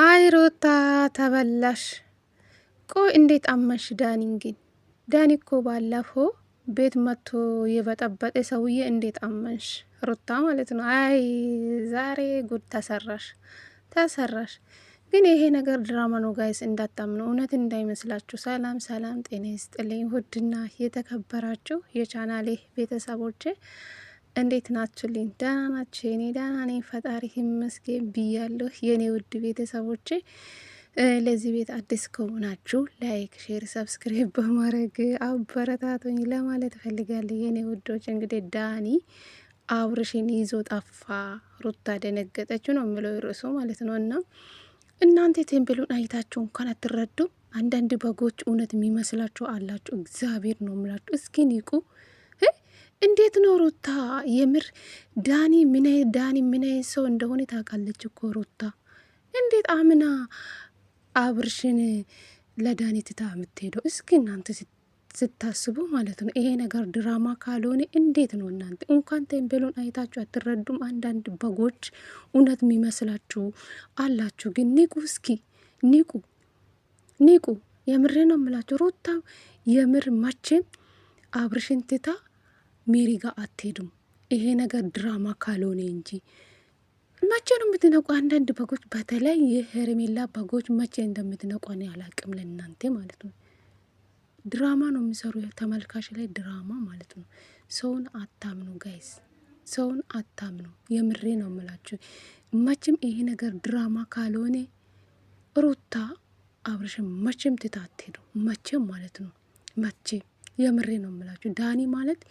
አይ ሩታ ተበላሽ። ቆይ እንዴት አመንሽ ዳኒን? ግን ዳኒ እኮ ባለፈው ቤት መጥቶ የበጠበጠ ሰውዬ እንዴት አመንሽ ሩታ ማለት ነው። አይ ዛሬ ጉድ ተሰራሽ። ግን ይሄ ነገር ድራማ ነው ጋይስ፣ እንዳታምኑ፣ እውነት እንዳይመስላችሁ። ሰላም ሰላም፣ ጤና ይስጥልኝ ውድና የተከበራችሁ የቻናሌ ቤተሰቦቼ እንዴት ናችሁልኝ? ደህና ናችሁ? የኔ ደህና ነኝ፣ ፈጣሪ ይመስገን ብያለሁ የኔ ውድ ቤተሰቦቼ። ለዚህ ቤት አዲስ ከሆናችሁ ላይክ፣ ሼር፣ ሰብስክራይብ በማድረግ አበረታቱኝ ለማለት እፈልጋለሁ የኔ ውዶች። እንግዲህ ዳኒ አብርሽን ይዞ ጠፋ፣ ሩታ ደነገጠችው ነው የሚለው ርዕሱ ማለት ነው። እና እናንተ ቴምፕሉን አይታችሁ እንኳን አትረዱም። አንዳንድ በጎች እውነት የሚመስላችሁ አላችሁ። እግዚአብሔር ነው የምላችሁ። እስኪ ንቁ። እንዴት ነው ሩታ? የምር ዳኒ ምን ሰው እንደሆነ ታውቃለች እኮ ሩታ። እንዴት አምና አብርሽን ለዳኒ ትታ የምትሄደው? እስኪ እናንተ ስታስቡ ማለት ነው። ይሄ ነገር ድራማ ካልሆነ እንዴት ነው እናንተ? እንኳን ቴምቤሎን አይታችሁ አትረዱም። አንዳንድ በጎች እውነት የሚመስላችሁ አላችሁ። ግን ንቁ፣ እስኪ ንቁ። የምሬ ነው የምላችሁ። ሩታ የምር መቼም አብርሽን ትታ ሜሪ ጋር አትሄዱም። ይሄ ነገር ድራማ ካልሆነ እንጂ መቼ ነው የምትነቁ? አንዳንድ በጎች በተለይ የሄርሜላ በጎች መቼ እንደምትነቁ እኔ አላቅም። ለእናንተ ማለት ነው ድራማ ነው የሚሰሩ ተመልካች ላይ ድራማ ማለት ነው። ሰውን አታምኑ ጋይስ፣ ሰውን አታምኑ። የምሬ ነው የምላችሁ። መቼም ይሄ ነገር ድራማ ካልሆነ ሩታ አብርሽም መቼም ትታ አትሄዱ፣ መቼም ማለት ነው። መቼም የምሬ ነው የምላችሁ። ዳኒ ማለት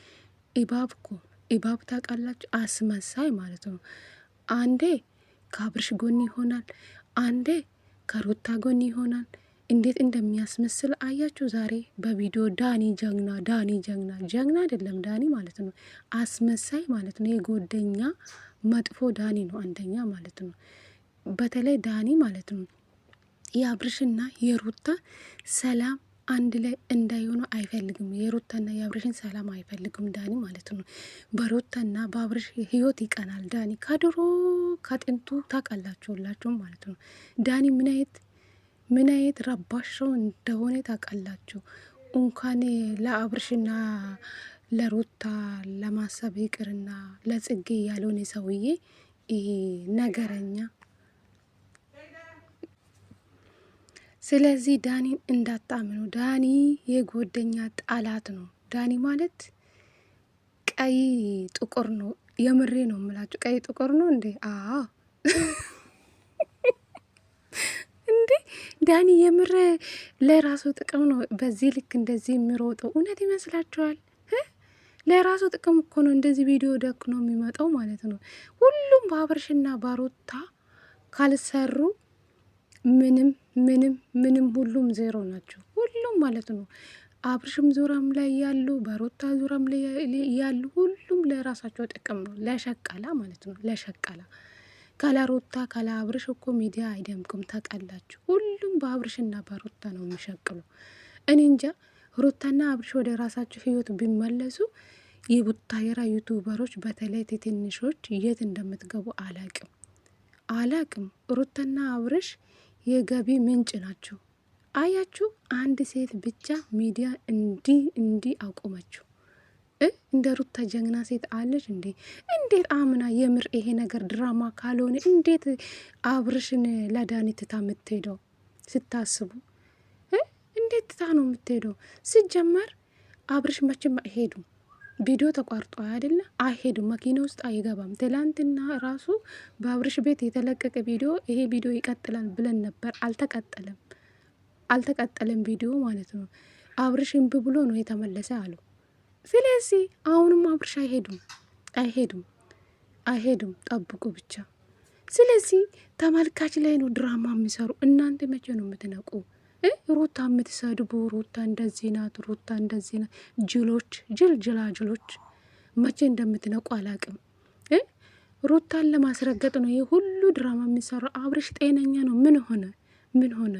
ኢባብ እኮ ኢባብ ታውቃላችሁ፣ አስመሳይ ማለት ነው። አንዴ ከአብርሽ ጎን ይሆናል፣ አንዴ ከሩታ ጎን ይሆናል። እንዴት እንደሚያስመስል አያችሁ ዛሬ በቪዲዮ። ዳኒ ጀግና፣ ዳኒ ጀግና። ጀግና አይደለም ዳኒ ማለት ነው፣ አስመሳይ ማለት ነው። የጎደኛ መጥፎ ዳኒ ነው አንደኛ ማለት ነው። በተለይ ዳኒ ማለት ነው የአብርሽና የሩታ ሰላም አንድ ላይ እንዳይሆኑ አይፈልግም። የሩታና የአብርሽን ሰላም አይፈልግም ዳኒ ማለት ነው። በሩታና በአብርሽ ህይወት ይቀናል ዳኒ ከድሮ ከጥንቱ ታውቃላችሁላችሁ ማለት ነው። ዳኒ ምን አይነት ረባሽ ሰው እንደሆነ ታውቃላችሁ። እንኳን ለአብርሽና ለሩታ ለማሰብ ይቅርና ለጽጌ ያልሆነ ሰውዬ ይሄ ነገረኛ። ስለዚህ ዳኒን እንዳታምኑ። ዳኒ የጎደኛ ጠላት ነው። ዳኒ ማለት ቀይ ጥቁር ነው። የምሬ ነው የምላችሁ። ቀይ ጥቁር ነው እንዴ? አዎ እንዴ ዳኒ የምር ለራሱ ጥቅም ነው በዚህ ልክ እንደዚህ የሚሮጠው። እውነት ይመስላችኋል? ለራሱ ጥቅም እኮ ነው እንደዚህ ቪዲዮ ደክ ነው የሚመጣው ማለት ነው። ሁሉም በአብርሽና ባሩታ ካልሰሩ ምንም ሁሉም ዜሮ ናቸው። ሁሉም ማለት ነው። አብርሽም ዙራም ላይ ያሉ በሩታ ዙራም ላይ ያሉ ሁሉም ለራሳቸው ጥቅም ነው። ለሸቀላ ማለት ነው። ለሸቀላ ካላ ሩታ ካላ አብርሽ እኮ ሚዲያ አይደምቅም ታውቃላችሁ። ሁሉም በአብርሽና በሩታ ነው የሚሸቅሉ። እኔ እንጃ ሩታና አብርሽ ወደ ራሳቸው ህይወት ቢመለሱ የቡታየራ ዩቱበሮች በተለይ ትንሾች የት እንደምትገቡ አላቅም። ሩታና አብርሽ የገቢ ምንጭ ናቸው። አያችሁ፣ አንድ ሴት ብቻ ሚዲያ እንዲ አቆመችው። እንደ ሩታ ጀግና ሴት አለች እንዴ? እንዴት አምና የምር ይሄ ነገር ድራማ ካልሆነ እንዴት አብርሽን ለዳኒ ትታ የምትሄደው? ስታስቡ እንዴት ትታ ነው የምትሄደው? ሲጀመር አብርሽ መቼም አይሄዱም። ቪዲዮ ተቋርጦ አይደለ? አይሄዱም። መኪና ውስጥ አይገባም። ትላንትና ራሱ በአብርሽ ቤት የተለቀቀ ቪዲዮ ይሄ ቪዲዮ ይቀጥላል ብለን ነበር። አልተቀጠለም ቪዲዮ ማለት ነው። አብርሽ እምቢ ብሎ ነው የተመለሰ አሉ። ስለዚህ አሁንም አብርሽ አይሄዱም፣ ጠብቁ ብቻ። ስለዚህ ተመልካች ላይ ነው ድራማ የሚሰሩ። እናንተ መቼ ነው የምትነቁ? ሩታ የምትሰድቡ ሩታ እንደዚህ ናት፣ ሩታ እንደዚህ ናት። ጅሎች መቼ እንደምትነቁ አላቅም። ሩታን ለማስረገጥ ነው ይህ ሁሉ ድራማ የሚሰራው። አብርሽ ጤነኛ ነው? ምን ሆነ?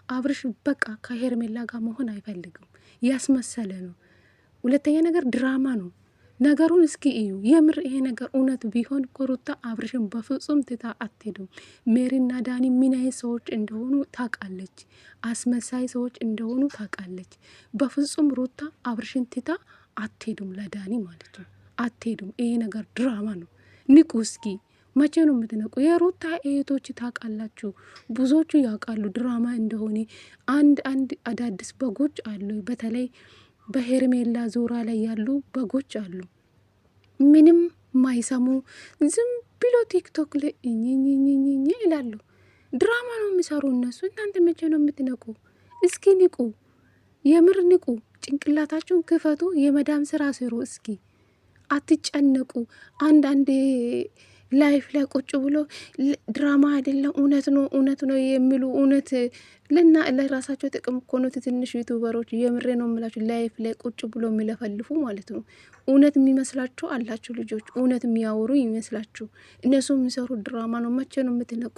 አብርሽ በቃ ከሄርሜላ ጋር መሆን አይፈልግም። ያስመሰለ ነው። ሁለተኛ ነገር ድራማ ነው። ነገሩን እስኪ እዩ። የምር ይሄ ነገር እውነት ቢሆን እኮ ሩታ አብርሽን በፍጹም ትታ አትሄዱም። ሜሪና ዳኒ ምን አይነት ሰዎች እንደሆኑ ታውቃለች። አስመሳይ ሰዎች እንደሆኑ ታውቃለች። በፍጹም ሩታ አብርሽን ትታ አትሄዱም፣ ለዳኒ ማለት ነው አትሄዱም። ይሄ ነገር ድራማ ነው። ንቁ እስኪ። መቼ ነው የምትነቁ? የሩታ እህቶች ታውቃላችሁ፣ ብዙዎቹ ያውቃሉ ድራማ እንደሆነ። አንድ አዳዲስ በጎች አሉ፣ በተለይ በሄርሜላ ዙራ ላይ ያሉ በጎች አሉ፣ ምንም ማይሰሙ ዝም ብሎ ቲክቶክ ላይ እኝኝኝኝኝ ይላሉ። ድራማ ነው የሚሰሩ እነሱ። እናንተ መቼ ነው የምትነቁ? እስኪ ንቁ፣ የምር ንቁ። ጭንቅላታችሁን ክፈቱ፣ የመዳም ስራ ስሩ እስኪ። አትጨነቁ። አንዳንዴ ላይፍ ላይ ቁጭ ብሎ ድራማ አይደለም እውነት ነው የሚሉ እውነት ለራሳቸው ጥቅም እኮ ነው። ትንሽ ዩቱበሮች የምሬ ነው የምላችሁ ላይፍ ላይ ቁጭ ብሎ የሚለፈልፉ ማለት ነው። እውነት የሚመስላችሁ አላችሁ ልጆች፣ እውነት የሚያወሩ ይመስላችሁ። እነሱ የሚሰሩ ድራማ ነው። መቼ ነው የምትነቁ?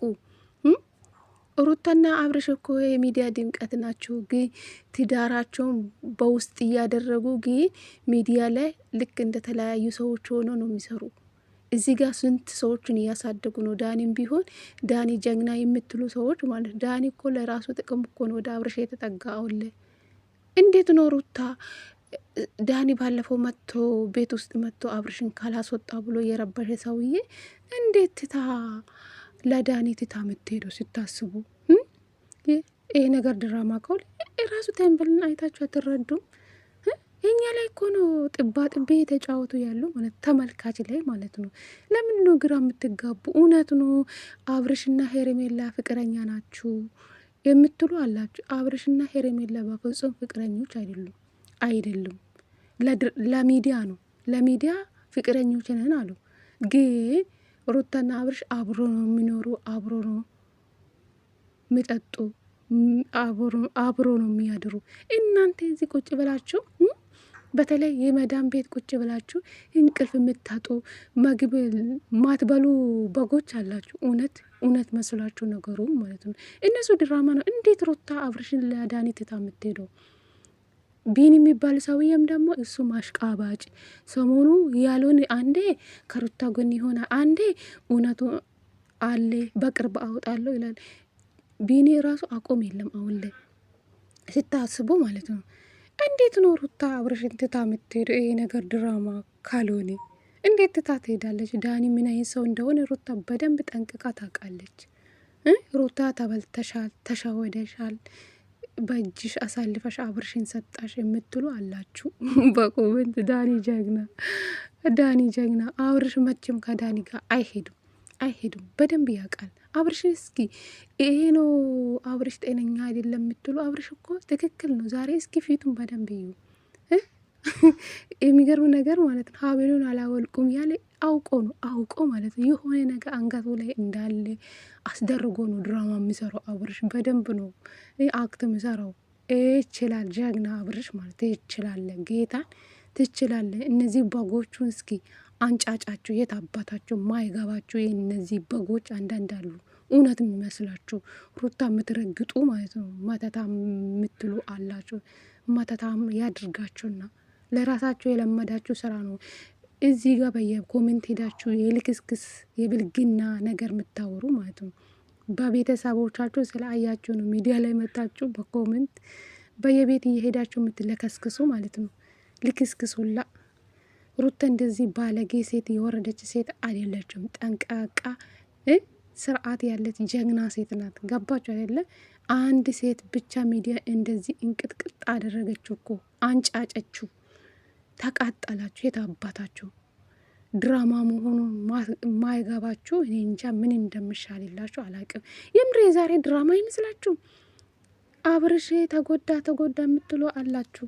ሩታና አብርሽ እኮ የሚዲያ ድምቀት ናቸው። ግን ትዳራቸውን በውስጥ እያደረጉ ግን ሚዲያ ላይ ልክ እንደተለያዩ ሰዎች ሆኖ ነው የሚሰሩ። እዚህ ጋር ስንት ሰዎችን እያሳደጉ ነው። ዳኒም ቢሆን ዳኒ ጀግና የምትሉ ሰዎች ማለት ዳኒ እኮ ለራሱ ጥቅም እኮ ነው ወደ አብርሽ የተጠጋ። አውለ እንዴት ነው ሩታ ዳኒ ባለፈው መጥቶ ቤት ውስጥ መጥቶ አብርሽን ካላስወጣ ብሎ የረበሸ ሰውዬ እንዴት ትታ ለዳኒ ትታ የምትሄደው ስታስቡ? ይሄ ነገር ድራማ ከሆነ የራሱ ቴምብልን አይታችሁ አትረዱም? የኛ ላይ እኮ ነው ጥባ ጥቤ የተጫወቱ ያለው ማለት ተመልካች ላይ ማለት ነው። ለምን ነው ግራ የምትጋቡ? እውነት ነው አብርሽና ሄርሜላ ፍቅረኛ ናችሁ የምትሉ አላችሁ። አብርሽና ሄርሜላ በፍጹም ፍቅረኞች አይደሉም። ለሚዲያ ነው፣ ለሚዲያ ፍቅረኞች ነን አሉ። ግን ሩታና አብርሽ አብሮ ነው የሚኖሩ፣ አብሮ ነው የሚጠጡ፣ አብሮ ነው የሚያድሩ። እናንተ እዚህ ቁጭ ብላችሁ በተለይ የመዳን ቤት ቁጭ ብላችሁ እንቅልፍ የምታጡ ምግብ ማትበሉ በጎች አላችሁ። እውነት መስሏችሁ ነገሩ ማለት ነው። እነሱ ድራማ ነው። እንዴት ሩታ አብርሽን ለዳኒ ትታ የምትሄደው? ቢን የሚባል ሰውዬም ደግሞ እሱ ማሽቃባጭ ሰሞኑ ያልሆነ አንዴ ከሩታ ጎን የሆነ አንዴ እውነቱ አለ በቅርብ አውጣለሁ ይላል። ቢኒ ራሱ አቆም የለም አሁን ላይ ስታስቡ ማለት ነው። እንዴት ነው ሩታ አብርሽን ትታ የምትሄደው? ይሄ ነገር ድራማ ካልሆነ እንዴት ትታ ትሄዳለች? ዳኒ ምን አይነት ሰው እንደሆነ ሩታ በደንብ ጠንቅቃ ታውቃለች። ሩታ ተበልተሻል፣ ተሸወደሻል፣ በእጅሽ አሳልፈሽ አብርሽን ሰጣሽ የምትሉ አላችሁ በኮመንት። ዳኒ ጀግና። አብርሽ መቼም ከዳኒ ጋር አይሄዱም። በደንብ ያውቃል አብርሽ። እስኪ ይሄ ነው አብርሽ ጤነኛ አይደለም የምትሉ፣ አብርሽ እኮ ትክክል ነው። ዛሬ እስኪ ፊቱን በደንብ እዩ። የሚገርም ነገር ማለት ነው። ሀብሉን አላወልቁም ያለ አውቆ ማለት ነው። የሆነ ነገር አንገቱ ላይ እንዳለ አስደርጎ ነው ድራማ የሚሰራው አብርሽ። በደንብ ነው አክት የሚሰራው። ይችላል ጀግና አብርሽ ማለት ይችላለ። ጌታን ትችላለ። እነዚህ በጎቹን እስኪ አንጫጫችሁ። የት አባታችሁ ማይገባችሁ የእነዚህ በጎች አንዳንድ አሉ እውነት የሚመስላችሁ ሩታ የምትረግጡ ማለት ነው። መተታም የምትሉ አላችሁ። መተታም ያድርጋችሁና ለራሳችሁ የለመዳችሁ ስራ ነው። እዚህ ጋር በየኮሜንት ሄዳችሁ የልክስክስ የብልግና ነገር የምታወሩ ማለት ነው። በቤተሰቦቻችሁ ስለአያችሁ ነው ሚዲያ ላይ መጣችሁ በኮሜንት በየቤት እየሄዳችሁ የምትለከስክሱ ማለት ነው። ልክስክስ ሁላ ሩታ እንደዚህ ባለጌ ሴት የወረደች ሴት አይደለችም። ጠንቃቃ ስርዓት ያለች ጀግና ሴት ናት። ገባችሁ አይደለ? አንድ ሴት ብቻ ሚዲያ እንደዚህ እንቅጥቅጥ አደረገችው እኮ አንጫጨችው። ተቃጠላችሁ። የት አባታችሁ ድራማ መሆኑ ማይገባችሁ። እኔ እንጃ ምን እንደምሻልላችሁ አላቅም። የምር የዛሬ ድራማ ይመስላችሁ? አብርሽ ተጎዳ የምትሉ አላችሁ።